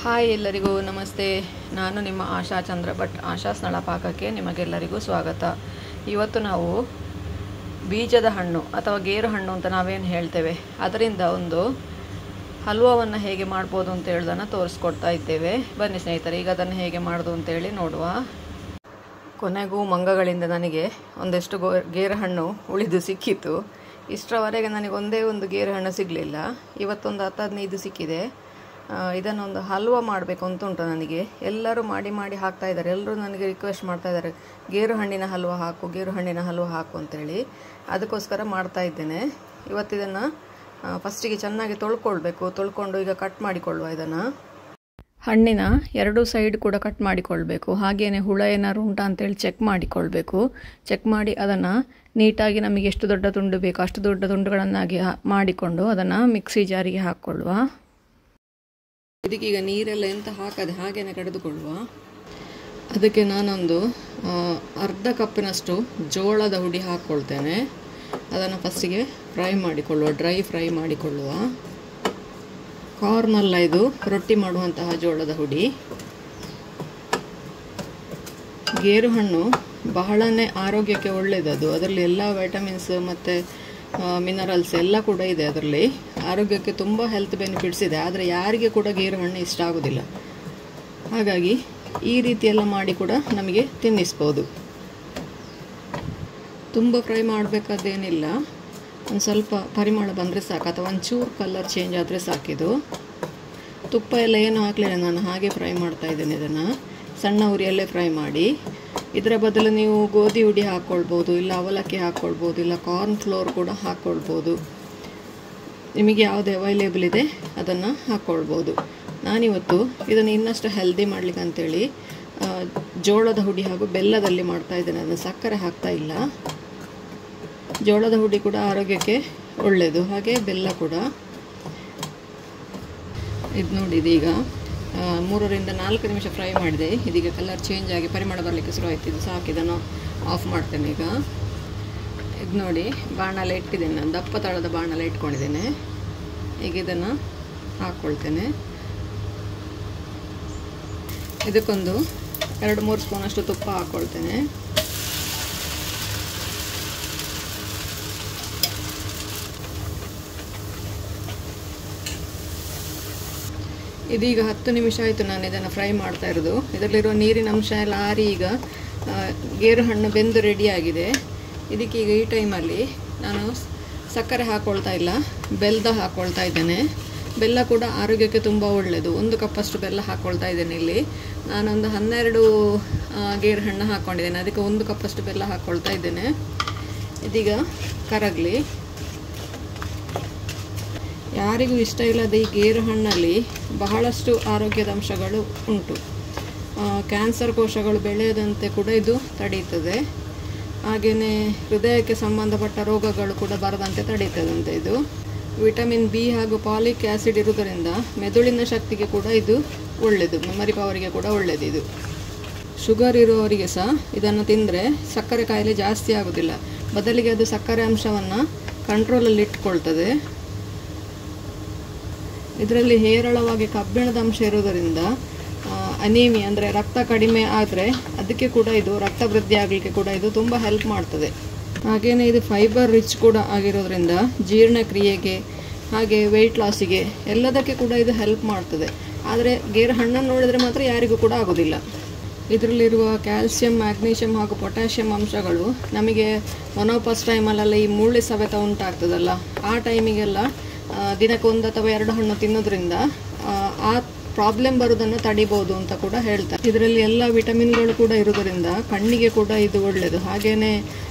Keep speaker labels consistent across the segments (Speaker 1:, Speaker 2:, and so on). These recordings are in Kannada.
Speaker 1: ಹಾಯ್ ಎಲ್ಲರಿಗೂ ನಮಸ್ತೆ. ನಾನು ನಿಮ್ಮ ಆಶಾ ಚಂದ್ರ ಭಟ್. ಆಶಾ ನಳ ಪಾಕಕ್ಕೆ ನಿಮಗೆಲ್ಲರಿಗೂ ಸ್ವಾಗತ. ಇವತ್ತು ನಾವು ಬೀಜದ ಹಣ್ಣು ಅಥವಾ ಗೇರು ಹಣ್ಣು ಅಂತ ನಾವೇನು ಹೇಳ್ತೇವೆ, ಅದರಿಂದ ಒಂದು ಹಲ್ವಾವನ್ನು ಹೇಗೆ ಮಾಡ್ಬೋದು ಅಂತ ಹೇಳೋದನ್ನು ತೋರಿಸ್ಕೊಡ್ತಾ ಇದ್ದೇವೆ. ಬನ್ನಿ ಸ್ನೇಹಿತರೆ, ಈಗ ಅದನ್ನು ಹೇಗೆ ಮಾಡೋದು ಅಂತೇಳಿ ನೋಡುವ. ಕೊನೆಗೂ ಮಂಗಗಳಿಂದ ನನಗೆ ಒಂದಷ್ಟು ಗೇರು ಹಣ್ಣು ಉಳಿದು ಸಿಕ್ಕಿತು. ಇಷ್ಟರವರೆಗೆ ನನಗೆ ಒಂದೇ ಒಂದು ಗೇರು ಹಣ್ಣು ಸಿಗಲಿಲ್ಲ. ಇವತ್ತೊಂದು 10-15 ಸಿಕ್ಕಿದೆ. ಇದನ್ನೊಂದು ಹಲ್ವಾ ಮಾಡಬೇಕು ಅಂತ ಉಂಟು ನನಗೆ. ಎಲ್ಲರೂ ಮಾಡಿ ಹಾಕ್ತಾ ಇದ್ದಾರೆ. ಎಲ್ಲರೂ ನನಗೆ ರಿಕ್ವೆಸ್ಟ್ ಮಾಡ್ತಾ ಇದ್ದಾರೆ, ಗೇರು ಹಣ್ಣಿನ ಹಲ್ವಾ ಹಾಕು, ಗೇರು ಹಣ್ಣಿನ ಹಲ್ವಾ ಹಾಕು ಅಂತೇಳಿ. ಅದಕ್ಕೋಸ್ಕರ ಮಾಡ್ತಾ ಇದ್ದೇನೆ. ಇವತ್ತಿದನ್ನು ಫಸ್ಟಿಗೆ ಚೆನ್ನಾಗಿ ತೊಳ್ಕೊಂಡು ಈಗ ಕಟ್ ಮಾಡಿಕೊಳ್ಳುವ. ಇದನ್ನು ಹಣ್ಣಿನ 2 ಸೈಡ್ ಕೂಡ ಕಟ್ ಮಾಡಿಕೊಳ್ಬೇಕು. ಹಾಗೆಯೇ ಹುಳ ಏನಾದ್ರು ಉಂಟಾ ಅಂತೇಳಿ ಚೆಕ್ ಮಾಡಿಕೊಳ್ಬೇಕು. ಚೆಕ್ ಮಾಡಿ ಅದನ್ನು ನೀಟಾಗಿ ನಮಗೆ ಎಷ್ಟು ದೊಡ್ಡ ತುಂಡು ಬೇಕು ಅಷ್ಟು ದೊಡ್ಡ ತುಂಡುಗಳನ್ನಾಗಿ ಮಾಡಿಕೊಂಡು ಅದನ್ನು ಮಿಕ್ಸಿ ಜಾರಿಗೆ ಹಾಕ್ಕೊಳ್ಳುವ. ಇದಕ್ಕೀಗ ನೀರೆಲ್ಲ ಎಂತ ಹಾಕದೆ ಹಾಗೇನೆ ಕಡಿದುಕೊಳ್ಳುವ. ಅದಕ್ಕೆ ನಾನೊಂದು ಅರ್ಧ ಕಪ್ಪಿನಷ್ಟು ಜೋಳದ ಹುಡಿ ಹಾಕ್ಕೊಳ್ತೇನೆ. ಅದನ್ನು ಫಸ್ಟಿಗೆ ಡ್ರೈ ಫ್ರೈ ಮಾಡಿಕೊಳ್ಳುವ. ಕಾರ್ನಲ್ಲ, ಇದು ರೊಟ್ಟಿ ಮಾಡುವಂತಹ ಜೋಳದ ಹುಡಿ. ಗೇರು ಹಣ್ಣು ಬಹಳನೇ ಆರೋಗ್ಯಕ್ಕೆ ಒಳ್ಳೆಯದದು. ಅದರಲ್ಲಿ ಎಲ್ಲ ವೈಟಮಿನ್ಸ್ ಮತ್ತು ಮಿನರಲ್ಸ್ ಎಲ್ಲ ಕೂಡ ಇದೆ. ಅದರಲ್ಲಿ ಆರೋಗ್ಯಕ್ಕೆ ತುಂಬ ಹೆಲ್ತ್ ಬೆನಿಫಿಟ್ಸ್ ಇದೆ. ಆದರೆ ಯಾರಿಗೆ ಕೂಡ ಗೇರು ಹಣ್ಣು ಇಷ್ಟ ಆಗೋದಿಲ್ಲ. ಹಾಗಾಗಿ ಈ ರೀತಿಯೆಲ್ಲ ಮಾಡಿ ಕೂಡ ನಮಗೆ ತಿನ್ನಿಸ್ಬೋದು. ತುಂಬ ಫ್ರೈ ಮಾಡಬೇಕಾದೇನಿಲ್ಲ, ಒಂದು ಸ್ವಲ್ಪ ಪರಿಮಳ ಬಂದರೆ ಸಾಕು, ಅಥವಾ ಒಂಚೂರು ಕಲರ್ ಚೇಂಜ್ ಆದರೆ ಸಾಕಿದು. ತುಪ್ಪ ಎಲ್ಲ ಏನು ಹಾಕಲಿಲ್ಲ, ನಾನು ಹಾಗೆ ಫ್ರೈ ಮಾಡ್ತಾ ಇದ್ದೇನೆ. ಇದನ್ನು ಸಣ್ಣ ಉರಿಯಲ್ಲೇ ಫ್ರೈ ಮಾಡಿ. ಇದರ ಬದಲು ನೀವು ಗೋಧಿ ಹುಡಿ ಹಾಕ್ಕೊಳ್ಬೋದು, ಇಲ್ಲ ಅವಲಕ್ಕಿ ಹಾಕ್ಕೊಳ್ಬೋದು, ಇಲ್ಲ ಕಾರ್ನ್ ಫ್ಲೋರ್ ಕೂಡ ಹಾಕ್ಕೊಳ್ಬೋದು. ನಿಮಗೆ ಯಾವುದು ಅವೈಲೇಬಲ್ ಇದೆ ಅದನ್ನು ಹಾಕ್ಕೊಳ್ಬೋದು. ನಾನಿವತ್ತು ಇದನ್ನು ಇನ್ನಷ್ಟು ಹೆಲ್ದಿ ಮಾಡಲಿಕ್ಕೆ ಅಂತೇಳಿ ಜೋಳದ ಹುಡಿ ಹಾಗೂ ಬೆಲ್ಲದಲ್ಲಿ ಮಾಡ್ತಾ ಇದ್ದೇನೆ. ಅದನ್ನು ಸಕ್ಕರೆ ಹಾಕ್ತಾ ಇಲ್ಲ. ಜೋಳದ ಹುಡಿ ಕೂಡ ಆರೋಗ್ಯಕ್ಕೆ ಒಳ್ಳೆಯದು, ಹಾಗೆ ಬೆಲ್ಲ ಕೂಡ. ಇದು ನೋಡಿ, ಇದೀಗ 3-4 ನಿಮಿಷ ಫ್ರೈ ಮಾಡಿದೆ. ಇದೀಗ ಕಲರ್ ಚೇಂಜ್ ಆಗಿ ಪರಿಮಳ ಬರಲಿಕ್ಕೆ ಶುರು ಆಯ್ತು. ಇದು ಸಾಕು, ಇದನ್ನು ಆಫ್ ಮಾಡ್ತೇನೆ ಈಗ. ಇದು ನೋಡಿ, ಬಾಣಲೆ ಇಟ್ಟಿದ್ದೇನೆ ನಾನು, ದಪ್ಪ ತಳದ ಬಾಣಲೆ ಇಟ್ಕೊಂಡಿದ್ದೇನೆ. ಈಗ ಇದನ್ನು ಹಾಕ್ಕೊಳ್ತೇನೆ. ಇದಕ್ಕೊಂದು 2-3 ಸ್ಪೂನಷ್ಟು ತುಪ್ಪ ಹಾಕ್ಕೊಳ್ತೇನೆ. ಇದೀಗ 10 ನಿಮಿಷ ಆಯಿತು ನಾನು ಇದನ್ನು ಫ್ರೈ ಮಾಡ್ತಾ ಇರೋದು. ಇದರಲ್ಲಿರೋ ನೀರಿನ ಅಂಶ ಎಲ್ಲ ಆರಿ ಈಗ ಗೇರು ಹಣ್ಣು ಬೆಂದು ರೆಡಿಯಾಗಿದೆ. ಇದಕ್ಕೀಗ ಈ ಟೈಮಲ್ಲಿ ನಾನು ಸಕ್ಕರೆ ಹಾಕ್ಕೊಳ್ತಾ ಇಲ್ಲ, ಬೆಲ್ಲ ಹಾಕ್ಕೊಳ್ತಾ ಇದ್ದೇನೆ. ಬೆಲ್ಲ ಕೂಡ ಆರೋಗ್ಯಕ್ಕೆ ತುಂಬ ಒಳ್ಳೆಯದು. 1 ಕಪ್ಪಷ್ಟು ಬೆಲ್ಲ ಹಾಕ್ಕೊಳ್ತಾ ಇದ್ದೇನೆ. ಇಲ್ಲಿ ನಾನೊಂದು 12 ಗೇರು ಹಣ್ಣು ಹಾಕ್ಕೊಂಡಿದ್ದೇನೆ. ಅದಕ್ಕೆ 1 ಕಪ್ಪಷ್ಟು ಬೆಲ್ಲ ಹಾಕ್ಕೊಳ್ತಾ ಇದ್ದೇನೆ. ಇದೀಗ ಕರಗಲಿ. ಯಾರಿಗೂ ಇಷ್ಟ ಇಲ್ಲದ ಈ ಗೇರು ಹಣ್ಣಲ್ಲಿ ಬಹಳಷ್ಟು ಆರೋಗ್ಯದ ಅಂಶಗಳು ಉಂಟು. ಕ್ಯಾನ್ಸರ್ ಕೋಶಗಳು ಬೆಳೆಯದಂತೆ ಕೂಡ ಇದು ತಡೆಯುತ್ತದೆ. ಹಾಗೆಯೇ ಹೃದಯಕ್ಕೆ ಸಂಬಂಧಪಟ್ಟ ರೋಗಗಳು ಕೂಡ ಬರದಂತೆ ತಡೆಯುತ್ತದಂತೆ. ಇದು ವಿಟಮಿನ್ ಬಿ ಹಾಗೂ ಪಾಲಿಕ್ ಆ್ಯಸಿಡ್ ಇರುವುದರಿಂದ ಮೆದುಳಿನ ಶಕ್ತಿಗೆ ಕೂಡ ಇದು ಒಳ್ಳೆಯದು, ಮೆಮರಿ ಪವರಿಗೆ ಕೂಡ ಒಳ್ಳೆಯದು. ಇದು ಶುಗರ್ ಇರುವವರಿಗೆ ಸಹ ಇದನ್ನು ತಿಂದರೆ ಸಕ್ಕರೆ ಕಾಯಿಲೆ ಜಾಸ್ತಿ ಆಗೋದಿಲ್ಲ, ಬದಲಿಗೆ ಅದು ಸಕ್ಕರೆ ಅಂಶವನ್ನು ಕಂಟ್ರೋಲಲ್ಲಿ ಇಟ್ಕೊಳ್ತದೆ. ಇದರಲ್ಲಿ ಹೇರಳವಾಗಿ ಕಬ್ಬಿಣದ ಅಂಶ ಇರೋದರಿಂದ ಅನೀಮಿಯಾ ಅಂದರೆ ರಕ್ತ ಕಡಿಮೆ ಆದರೆ ಅದಕ್ಕೆ ಕೂಡ ಇದು ರಕ್ತ ವೃದ್ಧಿ ಆಗಲಿಕ್ಕೆ ಕೂಡ ಇದು ತುಂಬ ಹೆಲ್ಪ್ ಮಾಡ್ತದೆ. ಹಾಗೆಯೇ ಇದು ಫೈಬರ್ ರಿಚ್ ಕೂಡ ಆಗಿರೋದ್ರಿಂದ ಜೀರ್ಣಕ್ರಿಯೆಗೆ ಹಾಗೆ ವೆಯ್ಟ್ ಲಾಸಿಗೆ ಎಲ್ಲದಕ್ಕೆ ಕೂಡ ಇದು ಹೆಲ್ಪ್ ಮಾಡ್ತದೆ. ಆದರೆ ಗೇರು ಹಣ್ಣನ್ನು ನೋಡಿದರೆ ಮಾತ್ರ ಯಾರಿಗೂ ಕೂಡ ಆಗೋದಿಲ್ಲ. ಇದರಲ್ಲಿರುವ ಕ್ಯಾಲ್ಸಿಯಂ, ಮ್ಯಾಗ್ನೀಷಿಯಂ ಹಾಗೂ ಪೊಟ್ಯಾಷಿಯಂ ಅಂಶಗಳು ನಮಗೆ ಮೊನೋಪಾಸ್ ಟೈಮಲ್ಲೆಲ್ಲ ಈ ಮೂಳೆ ಸವೆತ ಉಂಟಾಗ್ತದಲ್ಲ, ಆ ಟೈಮಿಗೆಲ್ಲ ದಿನಕ್ಕೆ 1 ಅಥವಾ 2 ಹಣ್ಣು ತಿನ್ನೋದ್ರಿಂದ ಆ ಪ್ರಾಬ್ಲಮ್ ಬರೋದನ್ನು ತಡಿಬೋದು ಅಂತ ಕೂಡ ಹೇಳ್ತಾರೆ. ಇದರಲ್ಲಿ ಎಲ್ಲ ವಿಟಮಿನ್ಗಳು ಕೂಡ ಇರೋದರಿಂದ ಕಣ್ಣಿಗೆ ಕೂಡ ಇದು ಒಳ್ಳೆಯದು. ಹಾಗೆಯೇ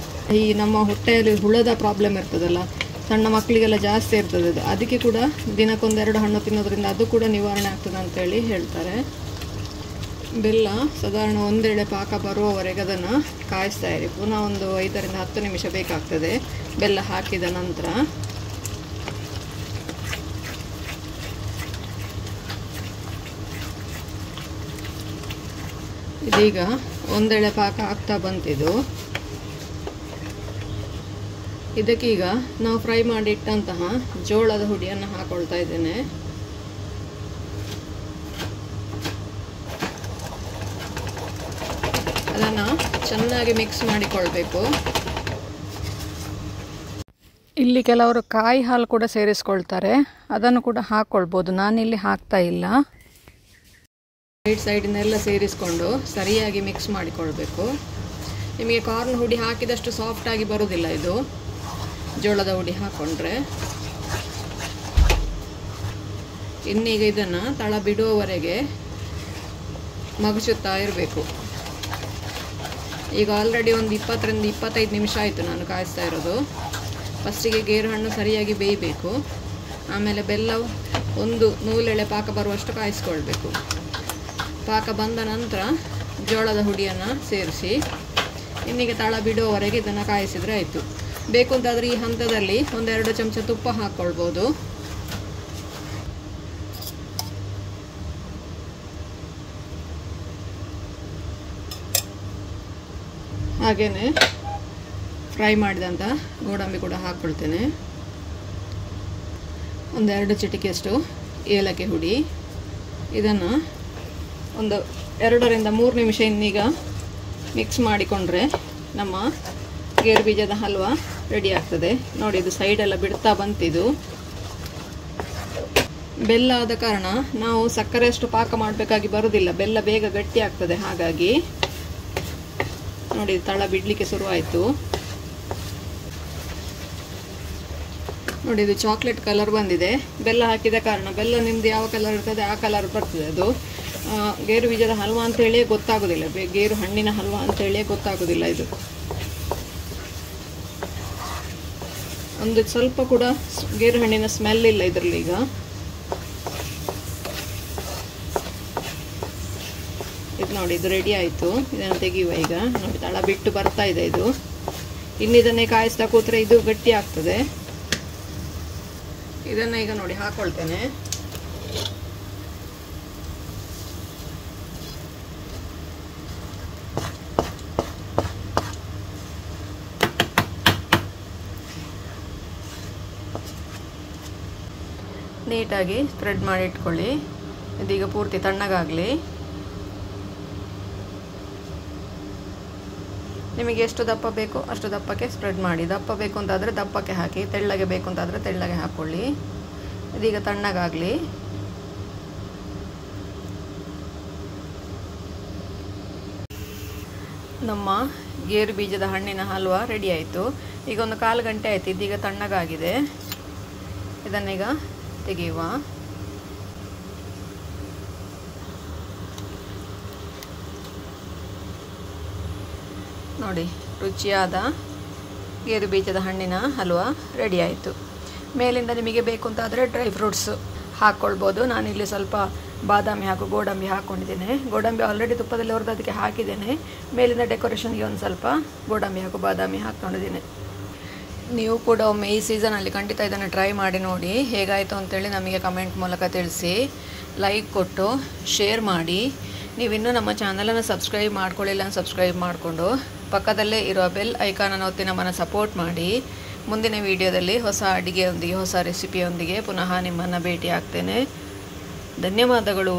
Speaker 1: ಈ ನಮ್ಮ ಹೊಟ್ಟೆಯಲ್ಲಿ ಹುಳದ ಪ್ರಾಬ್ಲಮ್ ಇರ್ತದಲ್ಲ, ಸಣ್ಣ ಮಕ್ಕಳಿಗೆಲ್ಲ ಜಾಸ್ತಿ ಇರ್ತದೆ ಅದು, ಅದಕ್ಕೆ ಕೂಡ ದಿನಕ್ಕೆ 1-2 ಹಣ್ಣು ತಿನ್ನೋದ್ರಿಂದ ಅದು ಕೂಡ ನಿವಾರಣೆ ಆಗ್ತದೆ ಅಂತೇಳಿ ಹೇಳ್ತಾರೆ. ಬೆಲ್ಲ ಸಾಧಾರಣ 1 ಎಳೆ ಪಾಕ ಬರುವವರೆಗೆ ಅದನ್ನು ಕಾಯಿಸ್ತಾ ಇರಿ. ಪುನಃ ಒಂದು 5-10 ನಿಮಿಷ ಬೇಕಾಗ್ತದೆ ಬೆಲ್ಲ ಹಾಕಿದ ನಂತರ. ಇದೀಗ 1 ಎಳೆ ಪಾಕ ಆಗ್ತಾ ಬಂತಿದ್ದು. ಇದಕ್ಕೀಗ ನಾವು ಫ್ರೈ ಮಾಡಿ ಇಟ್ಟಂತಹ ಜೋಳದ ಹುಡಿಯನ್ನು ಹಾಕೊಳ್ತಾ ಇದ್ದೇನೆ. ಅದನ್ನು ಚೆನ್ನಾಗಿ ಮಿಕ್ಸ್ ಮಾಡಿಕೊಳ್ಬೇಕು. ಇಲ್ಲಿ ಕೆಲವರು ಕಾಯಿ ಹಾಲು ಕೂಡ ಸೇರಿಸ್ಕೊಳ್ತಾರೆ, ಅದನ್ನು ಕೂಡ ಹಾಕ್ಕೊಳ್ಬೋದು. ನಾನಿಲ್ಲಿ ಹಾಕ್ತಾ ಇಲ್ಲ. ಸೈಡಿನೆಲ್ಲ ಸೇರಿಸ್ಕೊಂಡು ಸರಿಯಾಗಿ ಮಿಕ್ಸ್ ಮಾಡಿಕೊಳ್ಬೇಕು. ನಿಮಗೆ ಕಾರ್ನ್ ಹುಡಿ ಹಾಕಿದಷ್ಟು ಸಾಫ್ಟಾಗಿ ಬರೋದಿಲ್ಲ ಇದು, ಜೋಳದ ಹುಡಿ ಹಾಕ್ಕೊಂಡ್ರೆ. ಇನ್ನೀಗ ಇದನ್ನು ತಳ ಬಿಡುವವರೆಗೆ ಮಗುಚುತ್ತಾ ಇರಬೇಕು. ಈಗ ಆಲ್ರೆಡಿ ಒಂದು 20ರಿಂದ 25 ನಿಮಿಷ ಆಯಿತು ನಾನು ಕಾಯಿಸ್ತಾ ಇರೋದು. ಫಸ್ಟಿಗೆ ಗೇರು ಹಣ್ಣು ಸರಿಯಾಗಿ ಬೇಯಬೇಕು, ಆಮೇಲೆ ಬೆಲ್ಲ ಒಂದು ನೂಲೆಳೆ ಪಾಕ ಬರುವಷ್ಟು ಕಾಯಿಸ್ಕೊಳ್ಬೇಕು. ಪಾಕ ಬಂದ ನಂತರ ಜೋಳದ ಹುಡಿಯನ್ನು ಸೇರಿಸಿ ಇನ್ನೀಗ ತಳ ಬಿಡುವವರೆಗೆ ಇದನ್ನು ಕಾಯಿಸಿದರೆ ಆಯಿತು. ಬೇಕು ಅಂತಾದರೆ ಈ ಹಂತದಲ್ಲಿ 1-2 ಚಮಚ ತುಪ್ಪ ಹಾಕ್ಕೊಳ್ಬೋದು. ಹಾಗೆಯೇ ಫ್ರೈ ಮಾಡಿದಂಥ ಗೋಡಂಬಿ ಕೂಡ ಹಾಕ್ಕೊಳ್ತೇನೆ. 1-2 ಚಿಟಿಕೆಯಷ್ಟು ಏಲಕ್ಕಿ ಹುಡಿ. ಇದನ್ನು ಒಂದು 2ರಿಂದ 3 ನಿಮಿಷ ಇನ್ನೀಗ ಮಿಕ್ಸ್ ಮಾಡಿಕೊಂಡ್ರೆ ನಮ್ಮ ಗೇರು ಬೀಜದ ಹಲ್ವಾ ರೆಡಿ ಆಗ್ತದೆ. ನೋಡಿ, ಇದು ಸೈಡೆಲ್ಲ ಬಿಡ್ತಾ ಬಂತಿದ್ದು. ಬೆಲ್ಲ ಆದ ಕಾರಣ ನಾವು ಸಕ್ಕರೆಯಷ್ಟು ಪಾಕ ಮಾಡಬೇಕಾಗಿ ಬರೋದಿಲ್ಲ, ಬೆಲ್ಲ ಬೇಗ ಗಟ್ಟಿ ಆಗ್ತದೆ. ಹಾಗಾಗಿ ನೋಡಿ, ತಳ ಬಿಡಲಿಕ್ಕೆ ಶುರುವಾಯಿತು. ನೋಡಿ, ಇದು ಚಾಕ್ಲೇಟ್ ಕಲರ್ ಬಂದಿದೆ. ಬೆಲ್ಲ ಹಾಕಿದ ಕಾರಣ ಬೆಲ್ಲ ನಿಮ್ದು ಯಾವ ಕಲರ್ ಇರ್ತದೆ ಆ ಕಲರ್ ಬರ್ತದೆ. ಅದು ಗೇರು ಬೀಜದ ಹಲ್ವಾ ಅಂತೇಳಿ ಗೊತ್ತಾಗೋದಿಲ್ಲ, ಗೇರು ಹಣ್ಣಿನ ಹಲ್ವಾ ಅಂತೇಳಿ ಗೊತ್ತಾಗೋದಿಲ್ಲ. ಇದು ಒಂದು ಸ್ವಲ್ಪ ಕೂಡ ಗೇರು ಹಣ್ಣಿನ ಸ್ಮೆಲ್ ಇಲ್ಲ ಇದರಲ್ಲಿ. ಈಗ ಇದು ನೋಡಿ, ಇದು ರೆಡಿ ಆಯಿತು. ಇದನ್ನು ತೆಗೆಯುವ ಈಗ. ನೋಡಿ, ತಳ ಬಿಟ್ಟು ಬರ್ತಾ ಇದೆ ಇದು. ಇನ್ನಿದನ್ನೇ ಕಾಯಿಸ್ತಾ ಕೂತ್ರೆ ಇದು ಗಟ್ಟಿ ಆಗ್ತದೆ. ಇದನ್ನು ಈಗ ನೋಡಿ ಹಾಕ್ಕೊಳ್ತೇನೆ. ನೀಟಾಗಿ ಸ್ಪ್ರೆಡ್ ಮಾಡಿ ಇಟ್ಕೊಳ್ಳಿ. ಇದೀಗ ಪೂರ್ತಿ ತಣ್ಣಗಾಗಲಿ. ನಿಮಗೆ ಎಷ್ಟು ದಪ್ಪ ಬೇಕು ಅಷ್ಟು ದಪ್ಪಕ್ಕೆ ಸ್ಪ್ರೆಡ್ ಮಾಡಿ. ದಪ್ಪ ಬೇಕು ಅಂತಾದರೆ ದಪ್ಪಕ್ಕೆ ಹಾಕಿ, ತೆಳ್ಳಗೆ ಬೇಕು ಅಂತಾದರೆ ತೆಳ್ಳಗೆ ಹಾಕ್ಕೊಳ್ಳಿ. ಇದೀಗ ತಣ್ಣಗಾಗಲಿ. ನಮ್ಮ ಗೇರು ಬೀಜದ ಹಣ್ಣಿನ ಹಲ್ವಾ ರೆಡಿ ಆಯಿತು. ಈಗ ಒಂದು 1/4 ಗಂಟೆ ಆಯಿತು. ಇದೀಗ ತಣ್ಣಗಾಗಿದೆ. ಇದನ್ನೀಗ ತೆಗೆಯುವ. ನೋಡಿ, ರುಚಿಯಾದ ಗೇರು ಬೀಜದ ಹಣ್ಣಿನ ಹಲ್ವಾ ರೆಡಿ ಆಯಿತು. ಮೇಲಿಂದ ನಿಮಗೆ ಬೇಕು ಅಂತಾದರೆ ಡ್ರೈ ಫ್ರೂಟ್ಸ್ ಹಾಕ್ಕೊಳ್ಬೋದು. ನಾನಿಲ್ಲಿ ಸ್ವಲ್ಪ ಬಾದಾಮಿ ಹಾಗೂ ಗೋಡಂಬಿ ಹಾಕ್ಕೊಂಡಿದ್ದೇನೆ. ಗೋಡಂಬಿ ಆಲ್ರೆಡಿ ತುಪ್ಪದಲ್ಲಿ ಹುರಿದು ಅದಕ್ಕೆ ಹಾಕಿದ್ದೇನೆ. ಮೇಲಿಂದ ಡೆಕೋರೇಷನ್ಗೆ ಒಂದು ಸ್ವಲ್ಪ ಗೋಡಂಬಿ ಹಾಗೂ ಬಾದಾಮಿ ಹಾಕ್ಕೊಂಡಿದ್ದೇನೆ. ನೀವು ಕೂಡ ಒಮ್ಮೆ ಈ ಸೀಸನಲ್ಲಿ ಖಂಡಿತ ಇದನ್ನು ಟ್ರೈ ಮಾಡಿ ನೋಡಿ. ಹೇಗಾಯಿತು ಅಂತೇಳಿ ನಮಗೆ ಕಮೆಂಟ್ ಮೂಲಕ ತಿಳಿಸಿ. ಲೈಕ್ ಕೊಟ್ಟು ಶೇರ್ ಮಾಡಿ. ನೀವಿನ್ನೂ ನಮ್ಮ ಚಾನಲನ್ನು ಸಬ್ಸ್ಕ್ರೈಬ್ ಮಾಡ್ಕೊಳ್ಳಿಲ್ಲ, ಸಬ್ಸ್ಕ್ರೈಬ್ ಮಾಡಿಕೊಂಡು ಪಕ್ಕದಲ್ಲೇ ಇರುವ ಬೆಲ್ ಐಕಾನನ್ನು ಒತ್ತಿ ನಮ್ಮನ್ನು ಸಪೋರ್ಟ್ ಮಾಡಿ. ಮುಂದಿನ ವಿಡಿಯೋದಲ್ಲಿ ಹೊಸ ಅಡುಗೆಯೊಂದಿಗೆ, ಹೊಸ ರೆಸಿಪಿಯೊಂದಿಗೆ ಪುನಃ ನಿಮ್ಮನ್ನು ಭೇಟಿ ಆಗ್ತೇನೆ. ಧನ್ಯವಾದಗಳು.